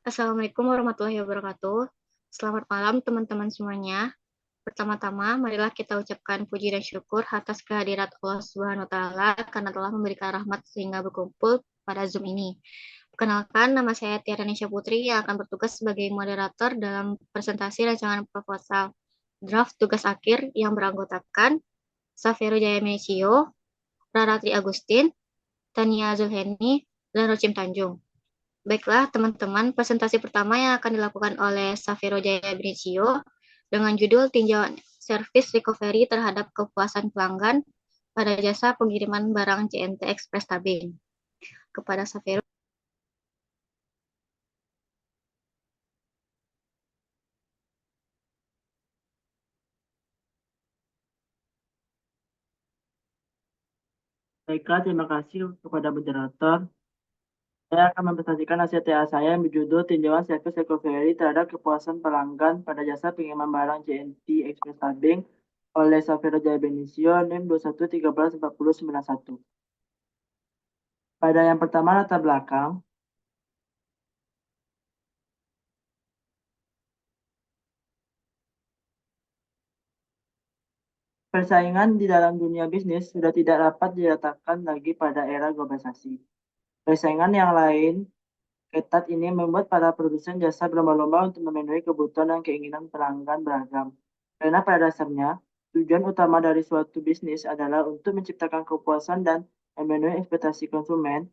Assalamualaikum warahmatullahi wabarakatuh. Selamat malam teman-teman semuanya. Pertama-tama, marilah kita ucapkan puji dan syukur atas kehadirat Allah Subhanahu wa taala karena telah memberikan rahmat sehingga berkumpul pada Zoom ini. Perkenalkan, nama saya Tiara Nisha Putri yang akan bertugas sebagai moderator dalam presentasi rancangan proposal draft tugas akhir yang beranggotakan Safero Jayamesio, Raratri Agustin, Tania Zulheni, dan Rochim Tanjung. Baiklah, teman-teman, presentasi pertama yang akan dilakukan oleh Safiro Jaya Benicio dengan judul tinjauan service recovery terhadap kepuasan pelanggan pada jasa pengiriman barang JNT Express Tabing. Kepada Safiro. Baiklah, terima kasih kepada moderator. Saya akan mempresentasikan hasil TA saya yang berjudul Tinjauan Service Recovery terhadap kepuasan pelanggan pada jasa pengiriman barang JNT Express Tabing oleh Safero Jaya Benicio NIM 21134091. Pada yang pertama, latar belakang. Persaingan di dalam dunia bisnis sudah tidak dapat diletakkan lagi pada era globalisasi. Persaingan yang lain ketat ini membuat para produsen jasa berlomba-lomba untuk memenuhi kebutuhan dan keinginan pelanggan beragam. Karena pada dasarnya, tujuan utama dari suatu bisnis adalah untuk menciptakan kepuasan dan memenuhi ekspektasi konsumen.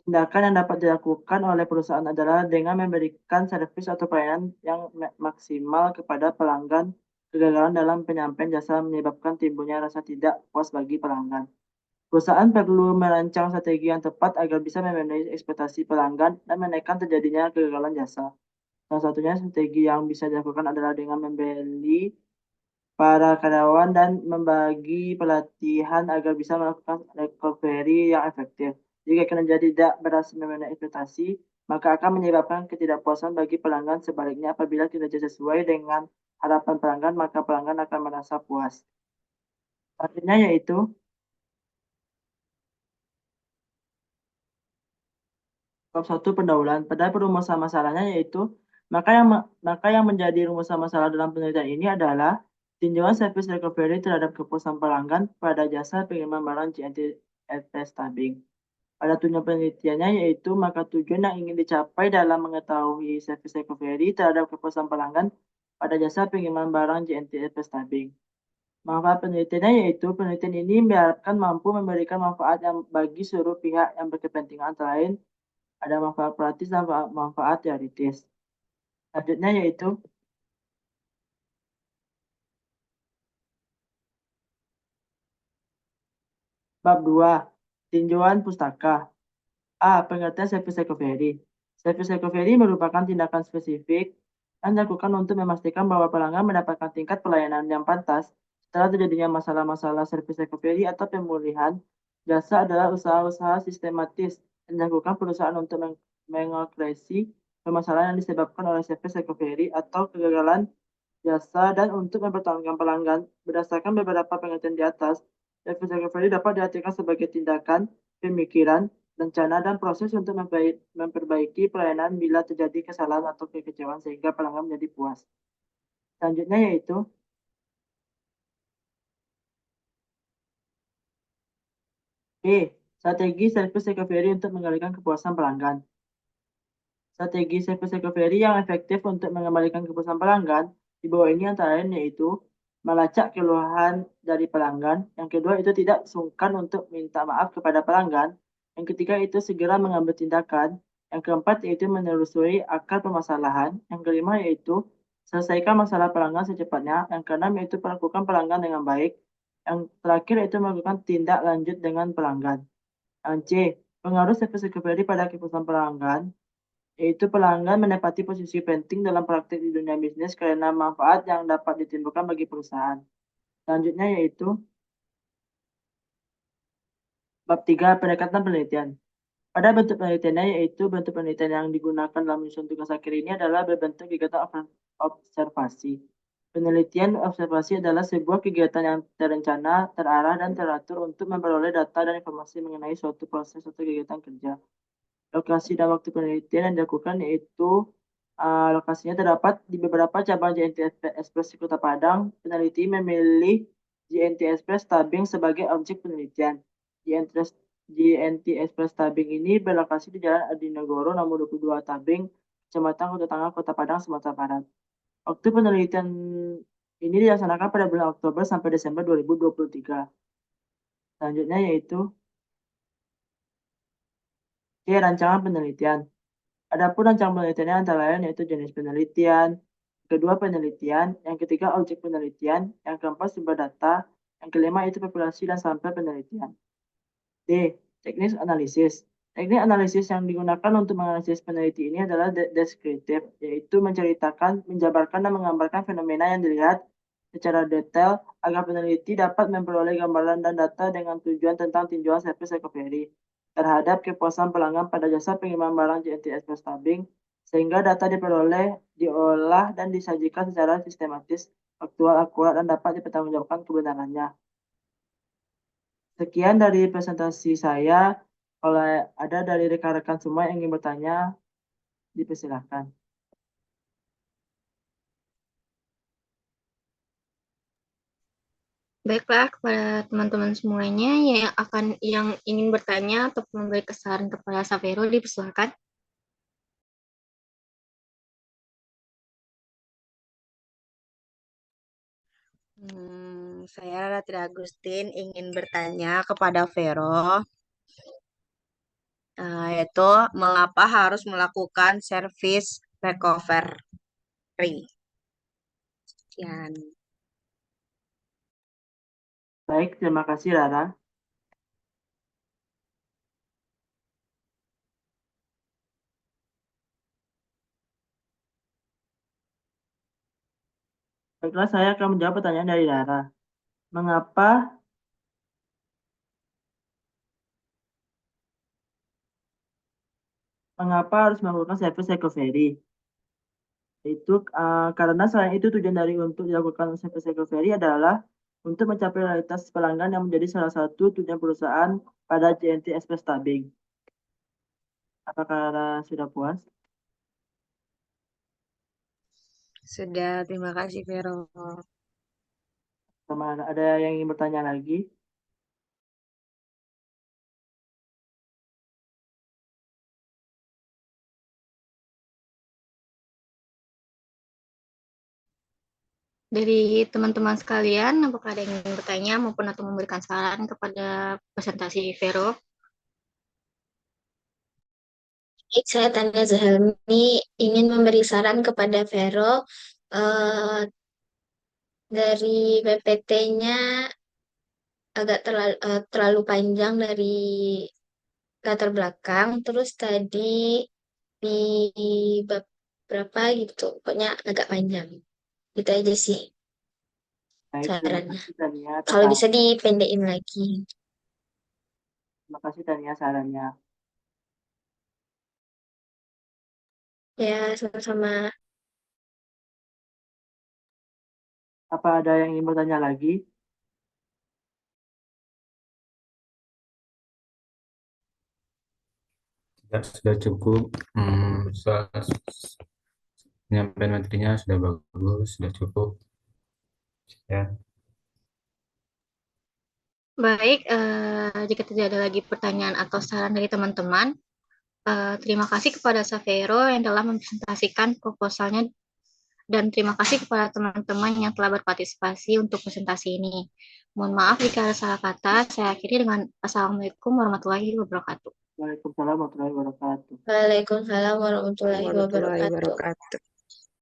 Tindakan yang dapat dilakukan oleh perusahaan adalah dengan memberikan servis atau pelayanan yang maksimal kepada pelanggan. Kegagalan dalam penyampaian jasa menyebabkan timbulnya rasa tidak puas bagi pelanggan. Perusahaan perlu merancang strategi yang tepat agar bisa memenuhi ekspektasi pelanggan dan menekan terjadinya kegagalan jasa. Salah satunya strategi yang bisa dilakukan adalah dengan membeli para karyawan dan membagi pelatihan agar bisa melakukan recovery yang efektif. Jika kinerja tidak berhasil memenuhi ekspektasi, maka akan menyebabkan ketidakpuasan bagi pelanggan. Sebaliknya, apabila kinerja sesuai dengan harapan pelanggan, maka pelanggan akan merasa puas. Artinya yaitu bab 1 pendahuluan. Pada perumusan masalahnya yaitu maka yang menjadi rumusan masalah dalam penelitian ini adalah tinjauan service recovery terhadap kepuasan pelanggan pada jasa pengiriman barang JNT Express Tabing. Pada tujuan penelitiannya yaitu maka tujuan yang ingin dicapai dalam mengetahui service recovery terhadap kepuasan pelanggan pada jasa pengiriman barang JNT Express Tabing. Manfaat penelitiannya yaitu penelitian ini diharapkan mampu memberikan manfaat yang bagi seluruh pihak yang berkepentingan, antara lain ada manfaat praktis dan manfaat teoritis. Selanjutnya yaitu bab 2, tinjauan pustaka. A. Pengertian service recovery. Service recovery merupakan tindakan spesifik yang dilakukan untuk memastikan bahwa pelanggan mendapatkan tingkat pelayanan yang pantas setelah terjadinya masalah-masalah service recovery atau pemulihan. Jasa adalah usaha-usaha sistematis yang dilakukan perusahaan untuk mengoreksi permasalahan yang disebabkan oleh service recovery atau kegagalan jasa dan untuk mempertahankan pelanggan. Berdasarkan beberapa pengertian di atas, service recovery dapat diartikan sebagai tindakan, pemikiran, rencana, dan proses untuk memperbaiki pelayanan bila terjadi kesalahan atau kekecewaan sehingga pelanggan menjadi puas. Selanjutnya yaitu B. Strategi service recovery untuk mengalihkan kepuasan pelanggan. Strategi service recovery yang efektif untuk mengembalikan kepuasan pelanggan di bawah ini antara lain yaitu melacak keluhan dari pelanggan. Yang kedua itu tidak sungkan untuk minta maaf kepada pelanggan. Yang ketiga itu segera mengambil tindakan. Yang keempat yaitu menelusuri akar permasalahan. Yang kelima yaitu selesaikan masalah pelanggan secepatnya. Yang keenam yaitu perlakukan pelanggan dengan baik. Yang terakhir yaitu melakukan tindak lanjut dengan pelanggan. Yang C. Pengaruh service recovery pada kepuasan pelanggan yaitu pelanggan menempati posisi penting dalam praktik di dunia bisnis karena manfaat yang dapat ditimbulkan bagi perusahaan. Selanjutnya yaitu bab 3, pendekatan penelitian. Pada bentuk penelitiannya yaitu bentuk penelitian yang digunakan dalam menyusun tugas akhir ini adalah berbentuk kegiatan observasi. Penelitian observasi adalah sebuah kegiatan yang terencana, terarah, dan teratur untuk memperoleh data dan informasi mengenai suatu proses atau kegiatan kerja. Lokasi dan waktu penelitian yang dilakukan yaitu lokasinya terdapat di beberapa cabang JNT Express di Kota Padang. Peneliti memilih JNT Express Tabing sebagai objek penelitian. JNT Express Tabing ini berlokasi di Jalan Adinegoro nomor 22 Tabing, Kecamatan Kota Tangah, Kota Padang, Sumatera Barat. Waktu penelitian ini dilaksanakan pada bulan Oktober sampai Desember 2023. Selanjutnya yaitu rancangan penelitian. Adapun rancangan penelitiannya antara lain yaitu jenis penelitian, kedua penelitian, yang ketiga objek penelitian, yang keempat sumber data, yang kelima itu populasi dan sampel penelitian. D. Teknis analisis. Teknik analisis yang digunakan untuk menganalisis peneliti ini adalah deskriptif, yaitu menceritakan, menjabarkan, dan menggambarkan fenomena yang dilihat secara detail agar peneliti dapat memperoleh gambaran dan data dengan tujuan tentang tinjauan service recovery terhadap kepuasan pelanggan pada jasa pengiriman barang JNT Express Tabing, sehingga data diperoleh, diolah, dan disajikan secara sistematis, aktual, akurat, dan dapat dipertanggungjawabkan kebenarannya. Sekian dari presentasi saya. Kalau ada dari rekan-rekan semua yang ingin bertanya, dipersilakan. Baiklah, kepada teman-teman semuanya yang ingin bertanya atau memberi saran kepada Safero, dipersilakan. Saya Ratri Agustin ingin bertanya kepada Vero, yaitu mengapa harus melakukan service recovery? Sekian. Baik, terima kasih Rara. Baiklah, saya akan menjawab pertanyaan dari Rara. Mengapa harus melakukan service recovery? Itu karena selain itu tujuan dari untuk dilakukan service recovery adalah untuk mencapai realitas pelanggan yang menjadi salah satu tujuan perusahaan pada JNT Express Tabing. Apakah Rara sudah puas? Sudah, terima kasih Vero. Sama ada yang ingin bertanya lagi? Dari teman-teman sekalian, apakah ada yang ingin bertanya maupun atau memberikan saran kepada presentasi Vero? Baik, saya Tania Zahelmi ingin memberi saran kepada Vero. Dari PPT-nya agak terlalu panjang dari latar belakang. Terus tadi di bab berapa gitu, pokoknya agak panjang. Itu aja sih Baik, terima sarannya. kasih Tania atas Kalau bisa saran. dipendekin lagi. Terima kasih Tania sarannya. Ya, sama-sama. Apa ada yang ingin bertanya lagi? Ya, sudah cukup. Penyampaian materinya sudah bagus, sudah cukup. Ya. Baik, jika tidak ada lagi pertanyaan atau saran dari teman-teman, terima kasih kepada Safero yang telah mempresentasikan proposalnya dan terima kasih kepada teman-teman yang telah berpartisipasi untuk presentasi ini. Mohon maaf jika ada salah kata. Saya akhiri dengan Assalamualaikum warahmatullahi wabarakatuh. Waalaikumsalam warahmatullahi wabarakatuh. Waalaikumsalam warahmatullahi wabarakatuh. Wabarakatuh.